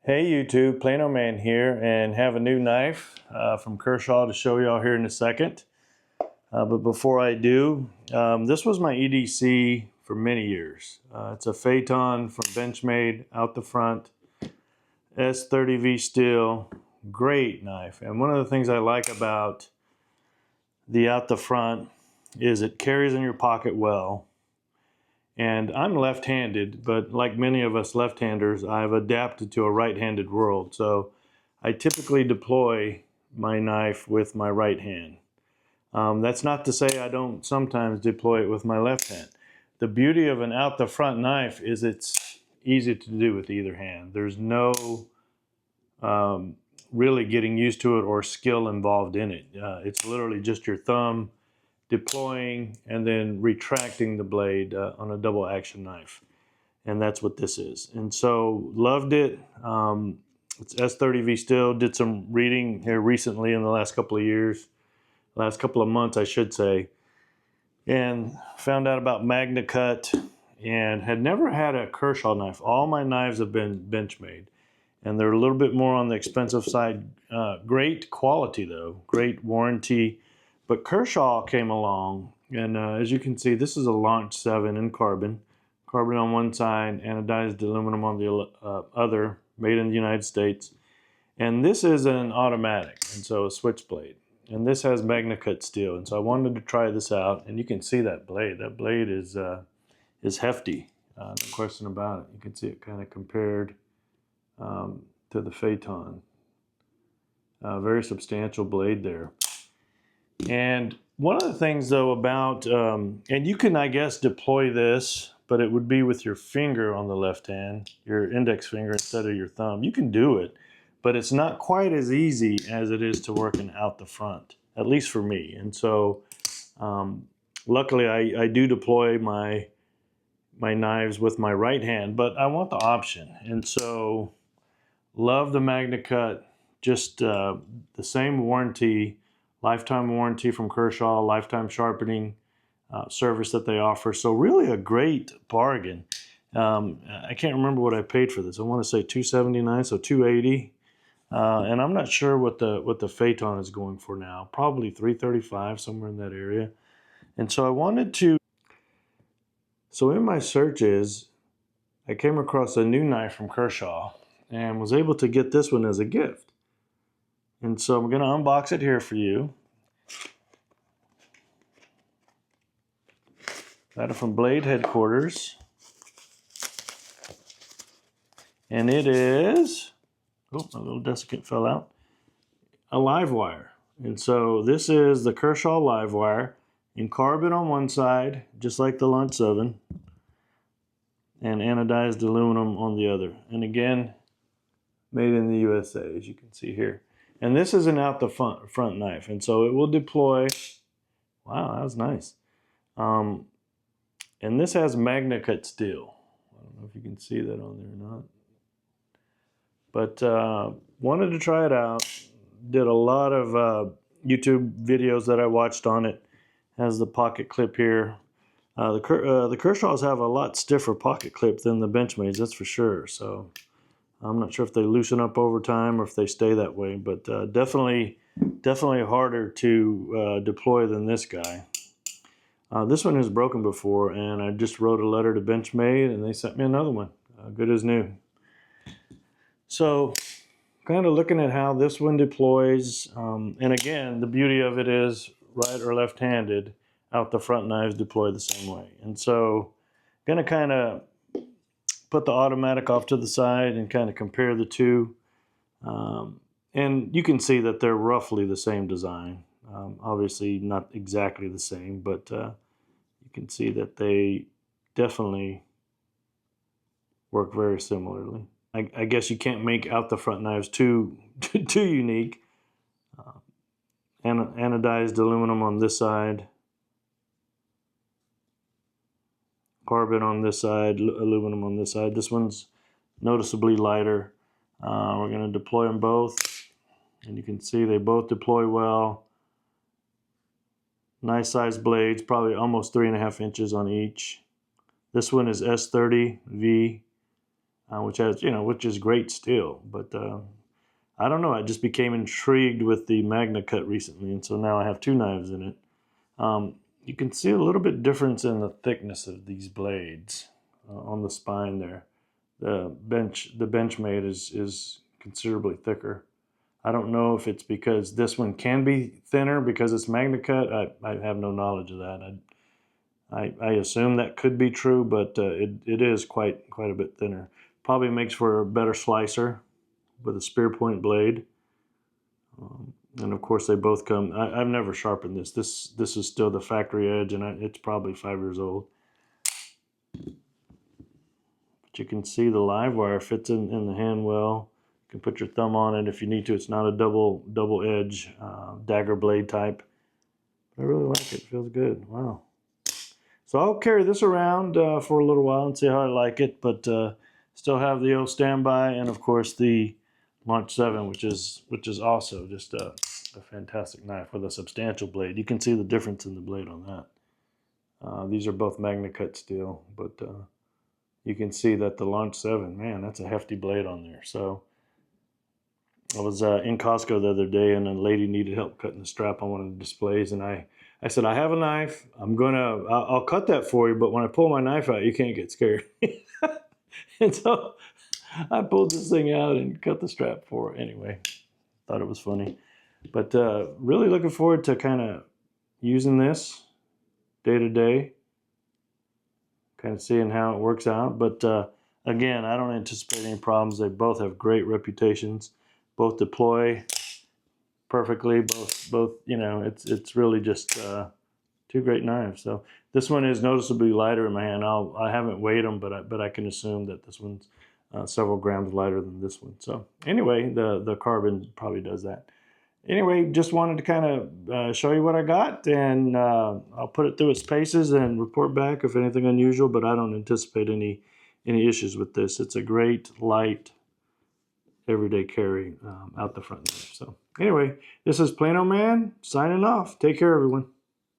Hey YouTube, Plano Man here, and have a new knife from Kershaw to show y'all here in a second. But before I do, this was my EDC for many years. It's a Phaeton from Benchmade out the front, S30V steel, great knife. And one of the things I like about the out the front is it carries in your pocket well. And I'm left-handed, but like many of us left-handers, I've adapted to a right-handed world. So I typically deploy my knife with my right hand. That's not to say I don't sometimes deploy it with my left hand. The beauty of an out the front knife is it's easy to do with either hand. There's no really getting used to it or skill involved in it. It's literally just your thumb deploying and then retracting the blade on a double action knife, and that's what this is. And so loved it. It's S30V steel. Did some reading here recently in the last couple of years, last couple of months I should say, and found out about Magnacut and had never had a Kershaw knife. All my knives have been Benchmade, and they're a little bit more on the expensive side. Great quality though, great warranty. But Kershaw came along, and as you can see, this is a Launch 7 in carbon. Carbon on one side, anodized aluminum on the other, made in the United States. And this is an automatic, and so a switchblade. And this has Magnacut steel, and so I wanted to try this out. And you can see that blade. That blade is hefty, no question about it. You can see it kind of compared to the Phaeton. Very substantial blade there. And one of the things though about, and you can I guess deploy this, but it would be with your finger on the left hand, your index finger instead of your thumb. You can do it, but it's not quite as easy as it is to working out the front, at least for me. And so luckily I do deploy my knives with my right hand, but I want the option. And so love the Magnacut, just the same warranty, lifetime warranty from Kershaw, lifetime sharpening service that they offer. So really a great bargain. I can't remember what I paid for this. I want to say $279, so $280. And I'm not sure what the Phaeton is going for now. Probably $335, somewhere in that area. And so I wanted to. So in my searches, I came across a new knife from Kershaw and was able to get this one as a gift. And so I'm going to unbox it here for you. Got it from Blade Headquarters. And it is, oh, my little desiccant fell out, a live wire. And so this is the Kershaw live wire in carbon on one side, just like the Launch 7, and anodized aluminum on the other. And again, made in the USA, as you can see here. And this is an out the front knife, and so it will deploy. Wow, that was nice. And this has Magnacut steel. I don't know if you can see that on there or not. But wanted to try it out. Did a lot of YouTube videos that I watched on it. Has the pocket clip here. The Kershaws have a lot stiffer pocket clip than the Benchmades, that's for sure. So I'm not sure if they loosen up over time or if they stay that way, but definitely harder to deploy than this guy. This one has broken before, and I just wrote a letter to Benchmade, and they sent me another one, good as new. So kind of looking at how this one deploys, and again, the beauty of it is right or left-handed, out the front knives deploy the same way. And so I'm going to kind of put the automatic off to the side and kind of compare the two. And you can see that they're roughly the same design. Obviously not exactly the same, but you can see that they definitely work very similarly. I guess you can't make out the front knives too unique. Anodized aluminum on this side, carbon on this side, aluminum on this side. This one's noticeably lighter. We're going to deploy them both, and you can see they both deploy well. Nice sized blades, probably almost 3.5 inches on each. This one is S30V which has, which is great steel. But I don't know. I just became intrigued with the Magnacut recently, and so now I have two knives in it. You can see a little bit difference in the thickness of these blades on the spine there. The Benchmade is considerably thicker. I don't know if it's because this one can be thinner because it's Magnacut. I have no knowledge of that. I assume that could be true, but it is quite a bit thinner. Probably makes for a better slicer with a spear point blade. And of course they both come, I've never sharpened this. This is still the factory edge, and it's probably 5 years old. But you can see the live wire fits in the hand well. You can put your thumb on it if you need to. It's not a double edge dagger blade type. I really like it. It feels good. Wow. So I'll carry this around for a little while and see how I like it, but still have the old standby, and of course the Launch 7, which is also just a fantastic knife with a substantial blade. You can see the difference in the blade on that. These are both Magnacut steel, but you can see that the Launch 7, man, that's a hefty blade on there. So I was in Costco the other day, and a lady needed help cutting the strap on one of the displays, and I said, I have a knife. I'll cut that for you, but when I pull my knife out, you can't get scared. And so I pulled this thing out and cut the strap for her. Anyway, thought it was funny. But really looking forward to kind of using this day to day, kind of seeing how it works out. But again, I don't anticipate any problems. They both have great reputations. Both deploy perfectly. Both. It's really just two great knives. So this one is noticeably lighter in my hand. I haven't weighed them, but I can assume that this one's several grams lighter than this one. So anyway, the Carbon probably does that. Anyway, just wanted to kind of show you what I got, and I'll put it through its paces and report back if anything unusual, but I don't anticipate any issues with this. It's a great, light, everyday carry out the front there. So anyway, this is Plano Man signing off. Take care, everyone.